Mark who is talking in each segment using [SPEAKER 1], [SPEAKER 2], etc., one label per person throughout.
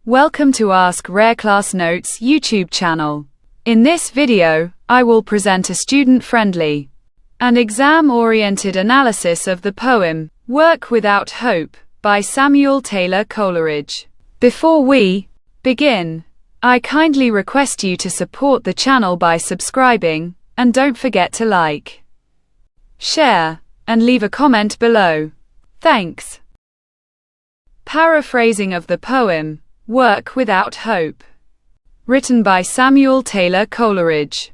[SPEAKER 1] Welcome to Ask Rare Class Notes YouTube channel. In this video, I will present a student-friendly and exam-oriented analysis of the poem, Work Without Hope, by Samuel Taylor Coleridge. Before we begin, I kindly request you to support the channel by subscribing, and don't forget to like, share, and leave a comment below. Thanks. Paraphrasing of the poem, Work Without Hope. Written by Samuel Taylor Coleridge.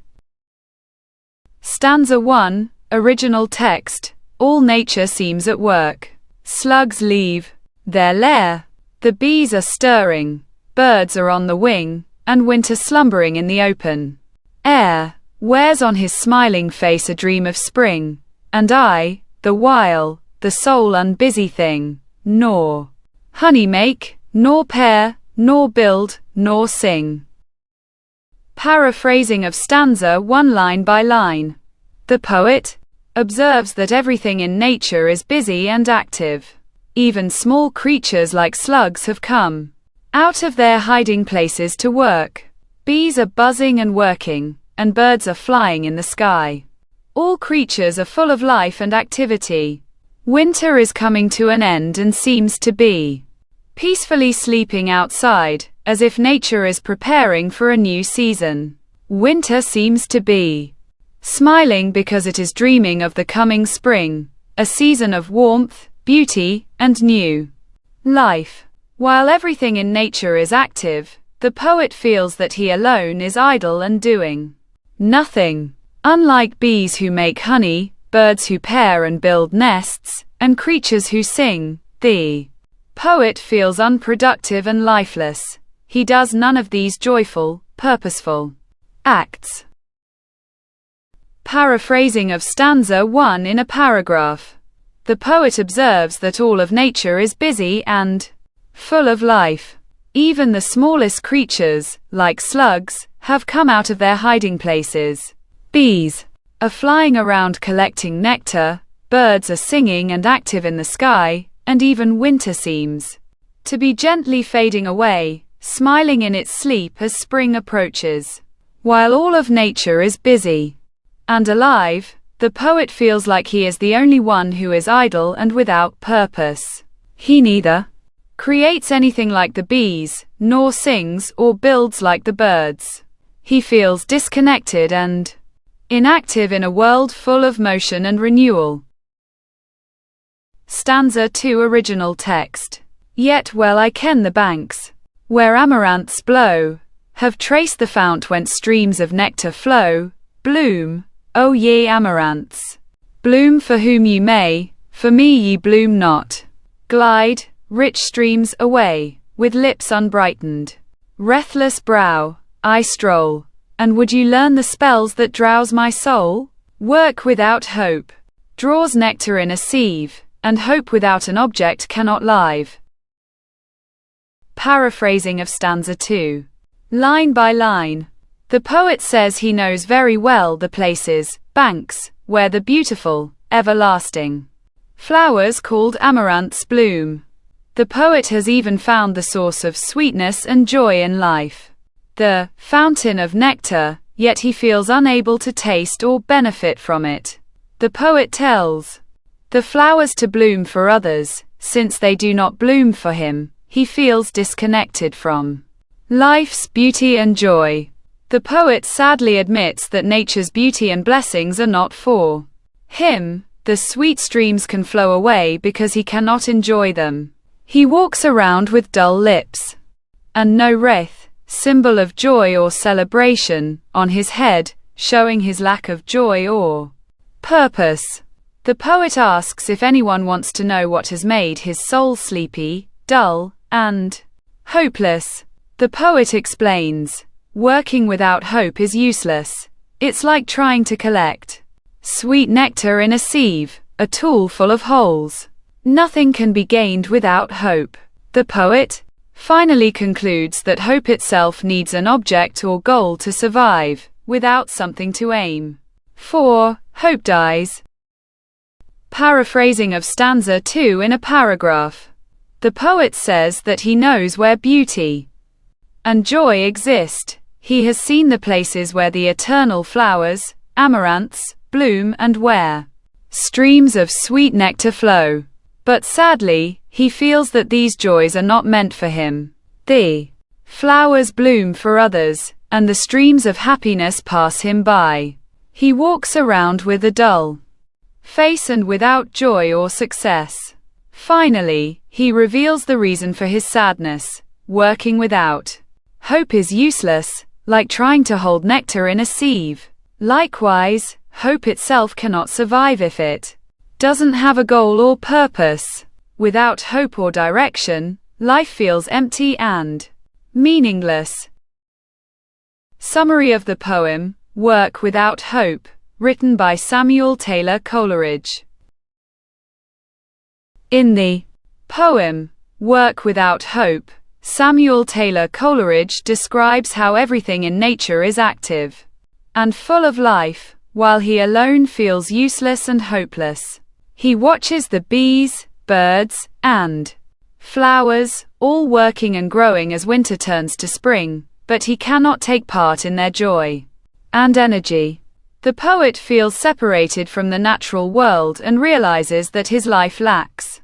[SPEAKER 1] Stanza 1, original text. All nature seems at work. Slugs leave their lair. The bees are stirring. Birds are on the wing, and winter slumbering in the open air. Wears on his smiling face a dream of spring. And I, the while, the sole unbusy thing, nor honey make, nor pair, nor build, nor sing. Paraphrasing of stanza 1 line by line. The poet observes that everything in nature is busy and active. Even small creatures like slugs have come out of their hiding places to work. Bees are buzzing and working, and birds are flying in the sky. All creatures are full of life and activity. Winter is coming to an end and seems to be peacefully sleeping outside, as if nature is preparing for a new season. Winter seems to be smiling because it is dreaming of the coming spring, a season of warmth, beauty, and new life. While everything in nature is active, the poet feels that he alone is idle and doing nothing. Unlike bees who make honey, birds who pair and build nests, and creatures who sing, the poet feels unproductive and lifeless. He does none of these joyful, purposeful acts. Paraphrasing of stanza 1 in a paragraph. The poet observes that all of nature is busy and full of life. Even the smallest creatures, like slugs, have come out of their hiding places. Bees are flying around collecting nectar, birds are singing and active in the sky, and even winter seems to be gently fading away, smiling in its sleep as spring approaches. While all of nature is busy and alive, the poet feels like he is the only one who is idle and without purpose. He neither creates anything like the bees, nor sings or builds like the birds. He feels disconnected and inactive in a world full of motion and renewal. Stanza 2 original text. Yet well I ken the banks where amaranths blow, have traced the fount whence streams of nectar flow. Bloom, O ye amaranths, bloom for whom ye may, for me ye bloom not. Glide, rich streams, away, with lips unbrightened, wreathless brow, I stroll, and would you learn the spells that drowse my soul? Work without hope draws nectar in a sieve, and hope without an object cannot live. Paraphrasing of stanza 2. Line by line. The poet says he knows very well the places, banks, where the beautiful, everlasting flowers called amaranths bloom. The poet has even found the source of sweetness and joy in life, the fountain of nectar, yet he feels unable to taste or benefit from it. The poet tells the flowers to bloom for others. Since they do not bloom for him, he feels disconnected from life's beauty and joy. The poet sadly admits that nature's beauty and blessings are not for him. The sweet streams can flow away because he cannot enjoy them. He walks around with dull lips and no wreath, symbol of joy or celebration, on his head, showing his lack of joy or purpose. The poet asks if anyone wants to know what has made his soul sleepy, dull, and hopeless. The poet explains, working without hope is useless. It's like trying to collect sweet nectar in a sieve, a tool full of holes. Nothing can be gained without hope. The poet finally concludes that hope itself needs an object or goal to survive. Without something to aim for, hope dies. Paraphrasing of stanza 2 in a paragraph. The poet says that he knows where beauty and joy exist. He has seen the places where the eternal flowers, amaranths, bloom and where streams of sweet nectar flow. But sadly, he feels that these joys are not meant for him. The flowers bloom for others, and the streams of happiness pass him by. He walks around with a dull face and without joy or success. Finally, he reveals the reason for his sadness. Working without hope is useless, like trying to hold nectar in a sieve. Likewise, hope itself cannot survive if it doesn't have a goal or purpose. Without hope or direction, life feels empty and meaningless. Summary of the poem, Work Without Hope, written by Samuel Taylor Coleridge. In the poem, Work Without Hope, Samuel Taylor Coleridge describes how everything in nature is active and full of life, while he alone feels useless and hopeless. He watches the bees, birds, and flowers, all working and growing as winter turns to spring, but he cannot take part in their joy and energy. The poet feels separated from the natural world and realizes that his life lacks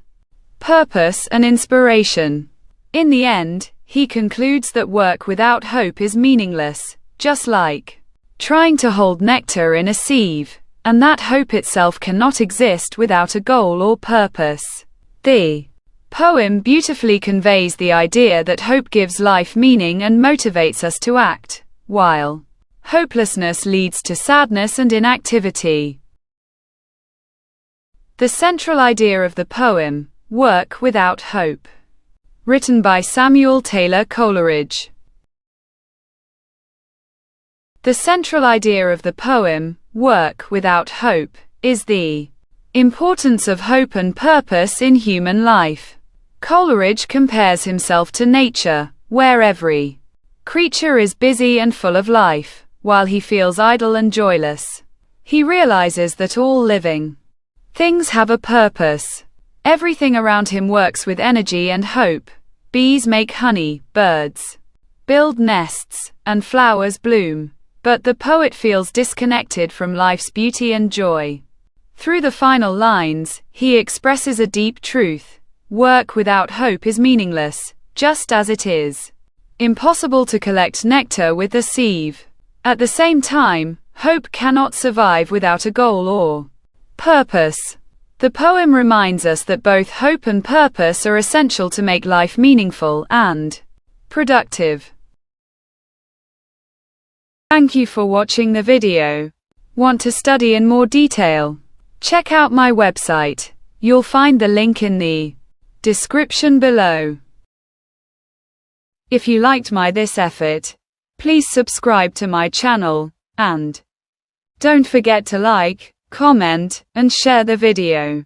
[SPEAKER 1] purpose and inspiration. In the end, he concludes that work without hope is meaningless, just like trying to hold nectar in a sieve, and that hope itself cannot exist without a goal or purpose. The poem beautifully conveys the idea that hope gives life meaning and motivates us to act, while hopelessness leads to sadness and inactivity. The central idea of the poem, Work Without Hope, written by Samuel Taylor Coleridge. The central idea of the poem, Work Without Hope, is the importance of hope and purpose in human life. Coleridge compares himself to nature, where every creature is busy and full of life, while he feels idle and joyless. He realizes that all living things have a purpose. Everything around him works with energy and hope. Bees make honey, birds build nests, and flowers bloom. But the poet feels disconnected from life's beauty and joy. Through the final lines, he expresses a deep truth. Work without hope is meaningless, just as it is impossible to collect nectar with a sieve. At the same time, hope cannot survive without a goal or purpose. The poem reminds us that both hope and purpose are essential to make life meaningful and productive. Thank you for watching the video. Want to study in more detail? Check out my website. You'll find the link in the description below. If you liked this effort, please subscribe to my channel, and don't forget to like, comment, and share the video.